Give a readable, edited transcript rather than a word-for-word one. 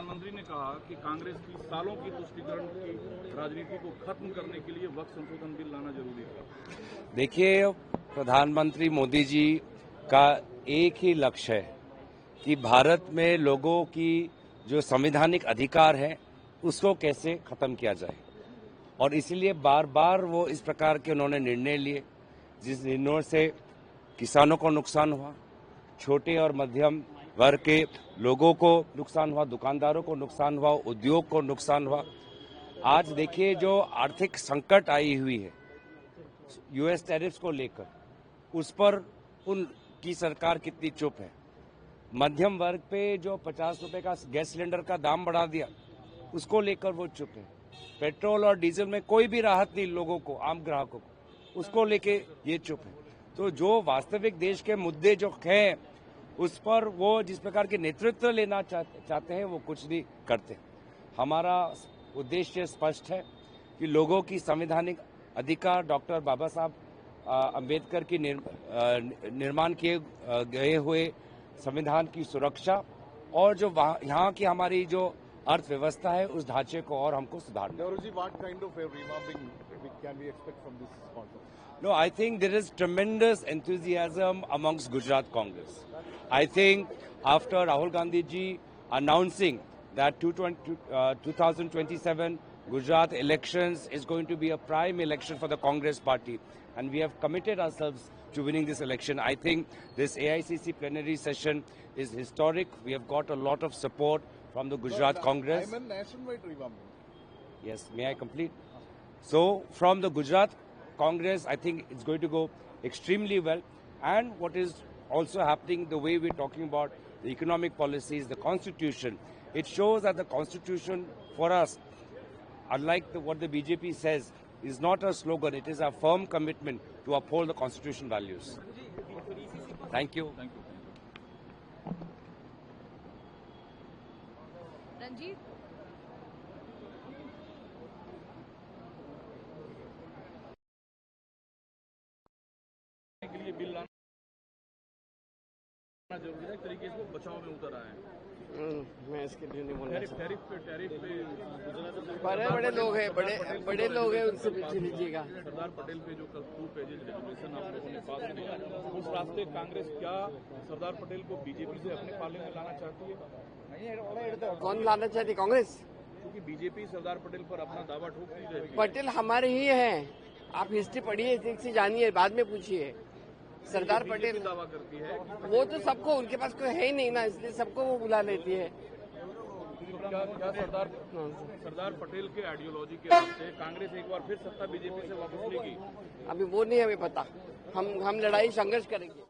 प्रधानमंत्री ने कहा कि कांग्रेस की सालों की तुष्टीकरण की राजनीति को खत्म करने के लिए वक्त संशोधन बिल लाना जरूरी था। देखिए, प्रधानमंत्री मोदी जी का एक ही लक्ष्य है कि भारत में लोगों की जो संवैधानिक अधिकार है उसको कैसे खत्म किया जाए, और इसीलिए बार बार वो इस प्रकार के उन्होंने निर्णय लिए, जिस निर्णयों से किसानों को नुकसान हुआ, छोटे और मध्यम वर्ग के लोगों को नुकसान हुआ, दुकानदारों को नुकसान हुआ, उद्योग को नुकसान हुआ। आज देखिए, जो आर्थिक संकट आई हुई है यूएस टैरिफ्स को लेकर, उस पर उनकी सरकार कितनी चुप है। मध्यम वर्ग पे जो 50 रुपए का गैस सिलेंडर का दाम बढ़ा दिया, उसको लेकर वो चुप है। पेट्रोल और डीजल में कोई भी राहत नहीं लोगों को, आम ग्राहकों को, उसको लेके ये चुप है। तो जो वास्तविक देश के मुद्दे जो हैं, उस पर वो जिस प्रकार के नेतृत्व लेना चाहते हैं, वो कुछ नहीं करते। हमारा उद्देश्य स्पष्ट है कि लोगों की संवैधानिक अधिकार, डॉक्टर बाबा साहब अम्बेडकर की निर्माण किए गए हुए संविधान की सुरक्षा, और जो यहाँ की हमारी जो अर्थव्यवस्था है, उस ढांचे को और हमको सुधारना। No, I think there is tremendous enthusiasm amongst Gujarat Congress. I think after Rahul Gandhi ji announcing that 2027 Gujarat elections is going to be a prime election for the Congress party, and we have committed ourselves to winning this election. I think this AICC plenary session is historic. We have got a lot of support from the Gujarat Congress. I'm a nationwide revamping. Yes, may I complete? So from the Gujarat Congress, I think it's going to go extremely well. And what is also happening, the way we're talking about the economic policies, the Constitution, it shows that the Constitution for us, unlike what the BJP says, is not a slogan. It is a firm commitment to uphold the Constitution values. Thank you. Thank you. Ranjit? के लिए bill लाना जरूरी है। एक तरीके से वो बचाव में उतर आए हैं। मैं इसके लिए नहीं बोल रहा। टैरिफ पे बड़े लोग हैं, बड़े लोग हैं, उनसे पूछ लीजिएगा। सरदार पटेल पे जो 2 पेजेज रेजोल्यूशन आप लोगों ने पास किया, उस रास्ते कांग्रेस क्या सरदार पटेल को बीजेपी से अपने पाले में लाना चाहती है? कौन लाना चाहती? कांग्रेस? क्योंकि बीजेपी सरदार पटेल पर अपना दावा ठोक नहीं रही है। पटेल हमारे ही हैं। आप हिस्ट्री पढ़िए, ठीक से जानिए, बाद में पूछिए। सरदार पटेल दावा करती है वो तो सबको, उनके पास कोई है ही नहीं ना, इसलिए सबको वो बुला लेती है। क्या सरदार पटेल के आइडियोलॉजी के रास्ते कांग्रेस एक बार फिर सत्ता बीजेपी से वापस लेगी? अभी वो नहीं हमें पता। हम लड़ाई संघर्ष करेंगे।